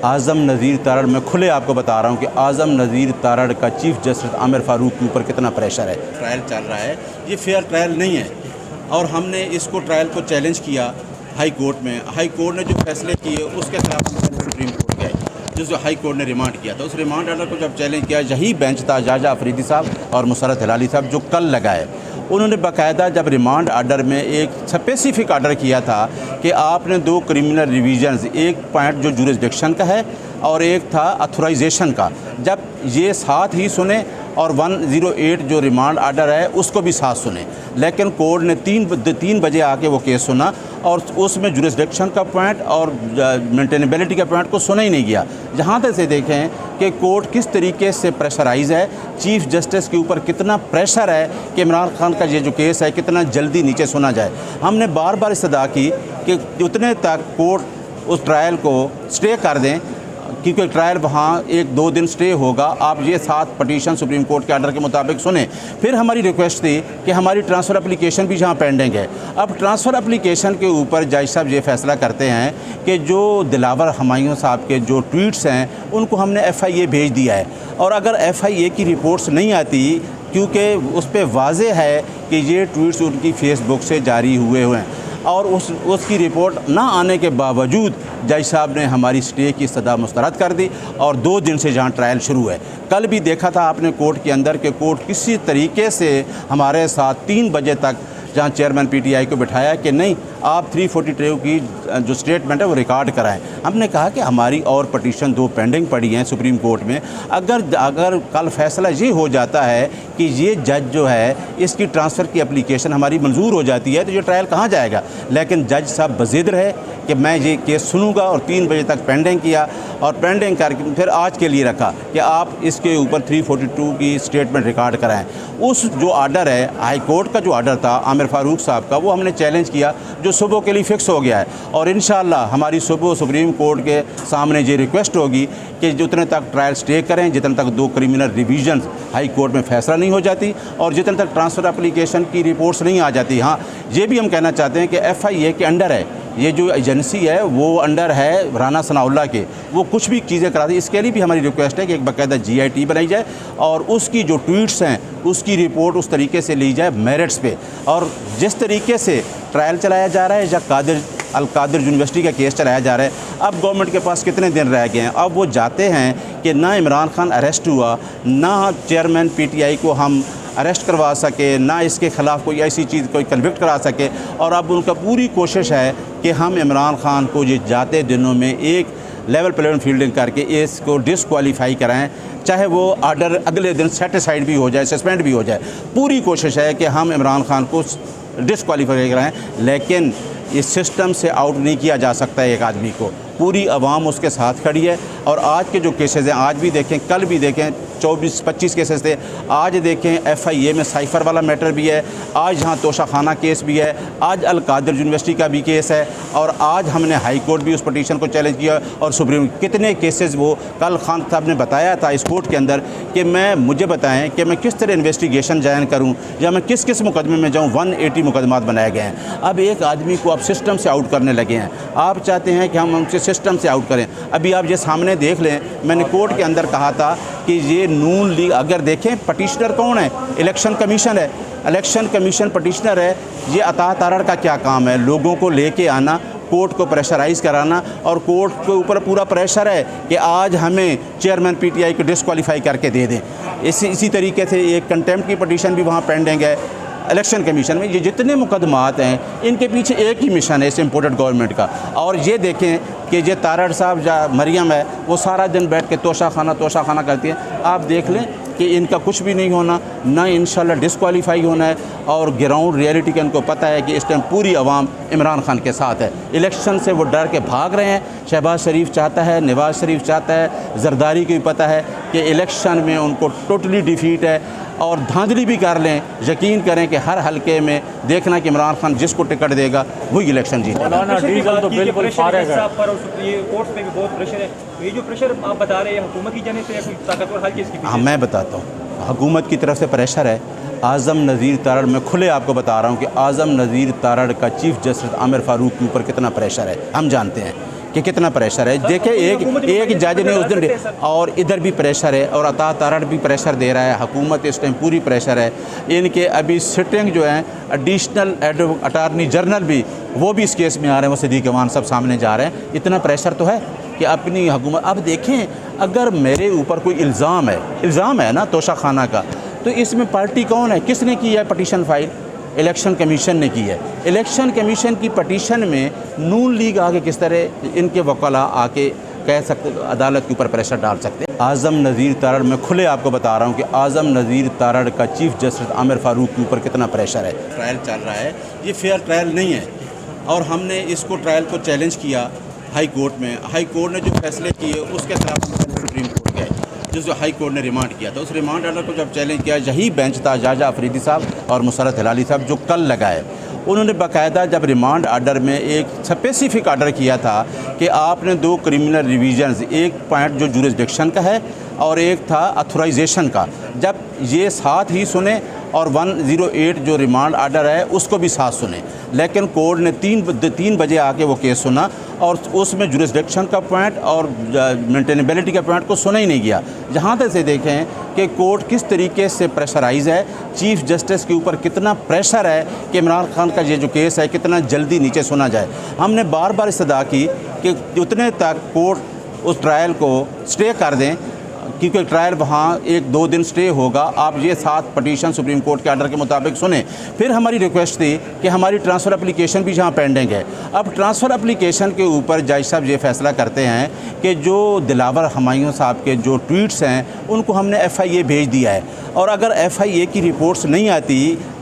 आज़म नज़ीर तारड़, मैं खुले आपको बता रहा हूँ कि आज़म नज़ीर तारड़ का चीफ़ जस्टिस आमिर फ़ारूक के ऊपर कितना प्रेशर है। ट्रायल चल रहा है, ये फेयर ट्रायल नहीं है और हमने इसको ट्रायल को चैलेंज किया हाई कोर्ट में। हाई कोर्ट ने जो फैसले किए उसके खिलाफ हम सुप्रीम कोर्ट गए, जिस हाई कोर्ट ने रिमांड किया था। उस रिमांड ऑर्डर को जब चैलेंज किया, यही बेंच था जाजा अफरीदी साहब और मुसरत हिलाली साहब जो कल लगाए, उन्होंने बाकायदा जब रिमांड आर्डर में एक स्पेसिफिक आर्डर किया था कि आपने 2 क्रिमिनल रिवीजन्स, एक पॉइंट जो जुरिस्डिक्शन का है और एक था अथोराइजेशन का, जब ये साथ ही सुने और 108 जो रिमांड आर्डर है उसको भी साथ सुने, लेकिन कोर्ट ने 3 बजे आके वो केस सुना और उसमें जुरिस्डिक्शन का पॉइंट और मेंटेनेबिलिटी का पॉइंट को सुना ही नहीं गया। जहाँ तक से देखें कि कोर्ट किस तरीके से प्रेशराइज़ है, चीफ़ जस्टिस के ऊपर कितना प्रेशर है कि इमरान खान का ये जो केस है कितना जल्दी नीचे सुना जाए। हमने बार बार इस्तदा की कि उतने तक कोर्ट उस ट्रायल को स्टे कर दें, क्योंकि ट्रायल वहाँ 1-2 दिन स्टे होगा। आप ये 7 पटिशन सुप्रीम कोर्ट के आर्डर के मुताबिक सुने। फिर हमारी रिक्वेस्ट थी कि हमारी ट्रांसफ़र एप्लीकेशन भी जहाँ पेंडिंग है, अब ट्रांसफ़र एप्लीकेशन के ऊपर जज साहब ये फैसला करते हैं कि जो दिलावर हमायूं साहब के जो ट्वीट्स हैं उनको हमने FIA भेज दिया है, और अगर FIA की रिपोर्ट्स नहीं आती, क्योंकि उस पर वाज़ेह है कि ये ट्वीट्स उनकी फ़ेसबुक से जारी हुए हैं, और उसकी रिपोर्ट ना आने के बावजूद जज साहब ने हमारी स्टे की सदा मुस्तरद कर दी और 2 दिन से जहाँ ट्रायल शुरू है। कल भी देखा था आपने कोर्ट के अंदर कि कोर्ट किसी तरीके से हमारे साथ 3 बजे तक जहाँ चेयरमैन PTI को बिठाया कि नहीं, आप 342 की जो स्टेटमेंट है वो रिकॉर्ड कराएं। हमने कहा कि हमारी और पटिशन 2 पेंडिंग पड़ी हैं सुप्रीम कोर्ट में, अगर कल फैसला ये हो जाता है कि ये जज जो है इसकी ट्रांसफ़र की एप्लीकेशन हमारी मंजूर हो जाती है तो ये ट्रायल कहाँ जाएगा। लेकिन जज साहब बज़िद रहे कि मैं ये केस सुनूंगा और 3 बजे तक पेंडिंग किया, और पेंडिंग करके फिर आज के लिए रखा कि आप इसके ऊपर 342 की स्टेटमेंट रिकॉर्ड कराएं। उस जो आर्डर है हाई कोर्ट का, जो आर्डर था आमिर फ़ारूक साहब का, वो हमने चैलेंज किया, जो सुबह के लिए फ़िक्स हो गया है। और इंशाअल्लाह हमारी सुबह सुप्रीम कोर्ट के सामने ये रिक्वेस्ट होगी कि जितने तक ट्रायल स्टे करें, जितने तक 2 क्रिमिनल रिवीजन हाई कोर्ट में फ़ैसला नहीं हो जाती और जितने तक ट्रांसफ़र एप्लीकेशन की रिपोर्ट्स नहीं आ जाती। हाँ, ये भी हम कहना चाहते हैं कि FIA के अंडर है, ये जो एजेंसी है वो अंडर है राना सनाउल्लाह के, वो कुछ भी चीज़ें कराती। इसके लिए भी हमारी रिक्वेस्ट है कि एक बाकायदा GIT बनाई जाए और उसकी जो ट्वीट्स हैं उसकी रिपोर्ट उस तरीके से ली जाए मेरिट्स पे। और जिस तरीके से ट्रायल चलाया जा रहा है या अल कादिर यूनिवर्सिटी का केस चलाया जा रहा है, अब गवर्नमेंट के पास कितने दिन रह गए हैं। अब वो जाते हैं कि ना इमरान खान अरेस्ट हुआ, ना चेयरमैन PTI को हम अरेस्ट करवा सके, ना इसके ख़िलाफ़ कोई ऐसी चीज़ कोई कन्विक्ट करा सके, और अब उनका पूरी कोशिश है कि हम इमरान खान को ये जाते दिनों में एक लेवल प्लेइंग फील्डिंग करके इसको डिसक्वालीफाई कराएं, चाहे वो आर्डर अगले दिन सेटिसाइड भी हो जाए, सस्पेंड भी हो जाए। पूरी कोशिश है कि हम इमरान खान को डिसक्वालीफाई कराएं, लेकिन इस सिस्टम से आउट नहीं किया जा सकता है एक आदमी को। पूरी आवाम उसके साथ खड़ी है। और आज के जो केसेस हैं, आज भी देखें, कल भी देखें, 24-25 केसेस थे। आज देखें FIA में साइफ़र वाला मैटर भी है, आज यहाँ तोशा खाना केस भी है, आज अल कादिर यूनिवर्सिटी का भी केस है, और आज हमने हाई कोर्ट भी उस पटिशन को चैलेंज किया और सुप्रीम। कितने केसेस वो कल खान साहब ने बताया था इस कोर्ट के अंदर कि मुझे बताएं कि मैं किस तरह इन्वेस्टिगेशन ज्वाइन करूँ या मैं किस किस मुकदमे में जाऊँ। 180 मुकदमात बनाए गए हैं। अब एक आदमी को आप सिस्टम से आउट करने लगे हैं। आप चाहते हैं कि हम उनसे सिस्टम से आउट करें। अभी आप ये सामने देख लें, मैंने कोर्ट के अंदर कहा था कि ये नून लीग, अगर देखें पटिशनर कौन है, इलेक्शन कमीशन है, इलेक्शन कमीशन पटिशनर है। ये अता तारड़ का क्या काम है? लोगों को लेके आना, कोर्ट को प्रेशराइज़ कराना, और कोर्ट के ऊपर पूरा प्रेशर है कि आज हमें चेयरमैन PTI को डिसक्वालीफाई करके दे दें। इसी तरीके से एक कंटेम्प्ट की पटिशन भी वहाँ पेंडिंग है इलेक्शन कमीशन में। ये जितने मुकदमात हैं इनके पीछे एक ही मिशन है इस इम्पोर्टेड गवर्नमेंट का। और ये देखें कि ये तारड़ साहब या मरियम है, वो सारा दिन बैठ के तोशा खाना करती है। आप देख लें कि इनका कुछ भी नहीं होना, ना इंशाल्लाह डिसक्वालीफाई होना है। और ग्राउंड रियलिटी का इनको पता है कि इस टाइम पूरी आवाम इमरान खान के साथ है। इलेक्शन से वो डर के भाग रहे हैं। शहबाज शरीफ चाहता है, नवाज़ शरीफ चाहता है, जरदारी को भी पता है कि इलेक्शन में उनको टोटली डिफीट है। और धांधली भी कर लें, यकीन करें कि हर हलके में देखना कि इमरान खान जिसको टिकट देगा वही इलेक्शन जीतेगा। तो बिल्कुल ये जो प्रेशर आप बता रहे हैं हुकूमत की जाने से या कोई ताकतवर हल की इसकी? हाँ, मैं बताता हूँ, हुकूमत की तरफ से प्रेशर है। आज़म नज़ीर तारड़, मैं खुले आपको बता रहा हूँ कि आज़म नज़ीर तारड़ का चीफ़ जस्टिस आमिर फ़ारूक के ऊपर कितना प्रेशर है, हम जानते हैं। कि कितना प्रेशर है। देखिए एक जज ने उस दिन, और इधर भी प्रेशर है और अता तारड़ भी प्रेशर दे रहा है, हुकूमत इस टाइम पूरी प्रेशर है। इनके अभी सिटिंग जो है एडिशनल अटार्नी जनरल भी, वो भी इस केस में आ रहे हैं, वो सिद्दीक अमान सब सामने जा रहे हैं। इतना प्रेशर तो है कि अपनी हुकूमत। अब देखें, अगर मेरे ऊपर कोई इल्ज़ाम है ना तोशा खाना का, तो इसमें पार्टी कौन है, किसने की है पटिशन फाइल? इलेक्शन कमीशन ने की है। इलेक्शन कमीशन की पटिशन में नून लीग आके किस तरह इनके वकला आके कह सकते, अदालत के ऊपर प्रेशर डाल सकते हैं। आज़म नज़ीर तारड़, मैं खुले आपको बता रहा हूँ कि आज़म नज़ीर तारड़ का चीफ जस्टिस आमिर फ़ारूक के ऊपर कितना प्रेशर है। ट्रायल चल रहा है, ये फेयर ट्रायल नहीं है, और हमने इसको ट्रायल को चैलेंज किया हाई कोर्ट में। हाई कोर्ट ने जो फैसले किए उसके खिलाफ सुप्रीम कोर्ट गए, जिस हाई कोर्ट ने रिमांड किया था। उस रिमांड ऑर्डर को जब चैलेंज किया, यही बेंच था जाजा अफरीदी साहब और मुसरत हिलाली साहब जो कल लगाए, उन्होंने बाकायदा जब रिमांड ऑर्डर में एक स्पेसिफिक ऑर्डर किया था कि आपने 2 क्रिमिनल रिवीजन्स, एक पॉइंट जो जुरिस्डिक्शन का है और एक था अथोराइजेशन का, जब ये साथ ही सुने और 108 जो रिमांड ऑर्डर है उसको भी साथ सुने, लेकिन कोर्ट ने 3 बजे आके वो केस सुना और उसमें जुरिस्डिक्शन का पॉइंट और मेंटेनेबिलिटी का पॉइंट को सुना ही नहीं गया। जहाँ तक से देखें कि कोर्ट किस तरीके से प्रेशराइज है, चीफ जस्टिस के ऊपर कितना प्रेशर है कि इमरान खान का ये जो केस है कितना जल्दी नीचे सुना जाए। हमने बार बार इस्तदा की कि उतने तक कोर्ट उस ट्रायल को स्टे कर दें, क्योंकि ट्रायल वहाँ 1-2 दिन स्टे होगा। आप ये 7 पटिशन सुप्रीम कोर्ट के ऑर्डर के मुताबिक सुने। फिर हमारी रिक्वेस्ट थी कि हमारी ट्रांसफ़र एप्लीकेशन भी जहाँ पेंडिंग है। अब ट्रांसफ़र एप्लीकेशन के ऊपर जज साहब ये फैसला करते हैं कि जो दिलावर हुमायूं साहब के जो ट्वीट्स हैं उनको हमने FIA भेज दिया है, और अगर FIA की रिपोर्ट्स नहीं आती,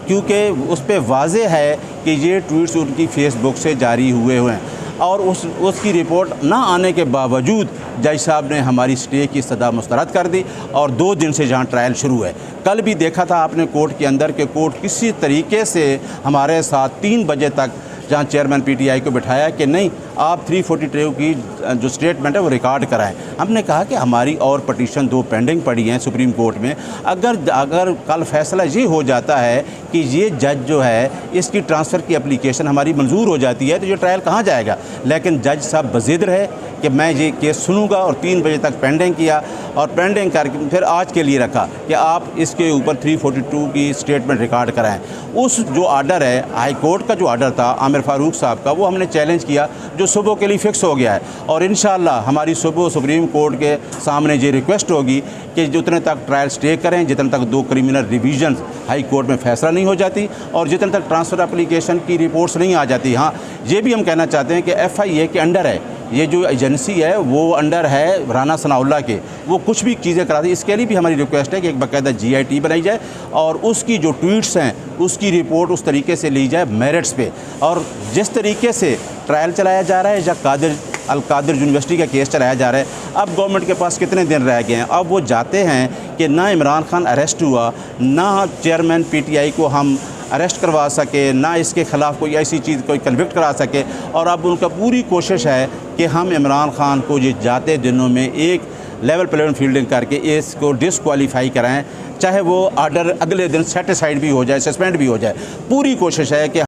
क्योंकि उस पर वाज़े है कि ये ट्वीट्स उनकी फेसबुक से जारी हुए हैं, और उसकी रिपोर्ट ना आने के बावजूद जज साहब ने हमारी स्टे की सदा मुस्तरद कर दी और 2 दिन से जहाँ ट्रायल शुरू है। कल भी देखा था आपने कोर्ट के अंदर कि कोर्ट किसी तरीके से हमारे साथ 3 बजे तक जहाँ चेयरमैन PTI को बिठाया कि नहीं, आप 342 की जो स्टेटमेंट है वो रिकॉर्ड कराएं। हमने कहा कि हमारी और पटिशन 2 पेंडिंग पड़ी हैं सुप्रीम कोर्ट में। अगर कल फैसला ये हो जाता है कि ये जज जो है इसकी ट्रांसफ़र की एप्लीकेशन हमारी मंजूर हो जाती है, तो ये ट्रायल कहाँ जाएगा। लेकिन जज साहब बज़िद रहे कि मैं ये केस सुनूंगा, और 3 बजे तक पेंडिंग किया, और पेंडिंग करके फिर आज के लिए रखा कि आप इसके ऊपर 342 की स्टेटमेंट रिकॉर्ड कराएं। उस जो ऑर्डर है हाई कोर्ट का, जो ऑर्डर था आमिर फ़ारूक साहब का, वो हमने चैलेंज किया, जो सुबह के लिए फ़िक्स हो गया है। और इंशाअल्लाह हमारी सुबह सुप्रीम कोर्ट के सामने ये रिक्वेस्ट होगी कि जितने तक ट्रायल स्टे करें, जितने तक 2 क्रिमिनल रिवीजन हाई कोर्ट में फ़ैसला नहीं हो जाती, और जितने तक ट्रांसफ़र एप्लीकेशन की रिपोर्ट्स नहीं आ जाती। हाँ, ये भी हम कहना चाहते हैं कि FIA के अंडर है, ये जो एजेंसी है वो अंडर है राना सनाउल्लाह के, वो कुछ भी चीज़ें करा दी। इसके लिए भी हमारी रिक्वेस्ट है कि एक बाकायदा GIT बनाई जाए और उसकी जो ट्वीट्स हैं उसकी रिपोर्ट उस तरीके से ली जाए मेरिट्स पे। और जिस तरीके से ट्रायल चलाया जा रहा है, या अल कादिर यूनिवर्सिटी का केस चलाया जा रहा है, अब गवर्नमेंट के पास कितने दिन रह गए हैं। अब वो जाते हैं कि ना इमरान खान अरेस्ट हुआ, ना चेयरमैन PTI को हम अरेस्ट करवा सके, ना इसके ख़िलाफ़ कोई ऐसी चीज़ कोई कन्विक्ट करा सके। और अब उनका पूरी कोशिश है कि हम इमरान खान को ये जाते दिनों में एक लेवल प्लेइंग फील्डिंग करके इसको डिसक्वालीफाई कराएं, चाहे वो ऑर्डर अगले दिन सेटिसाइड भी हो जाए, सस्पेंड भी हो जाए। पूरी कोशिश है कि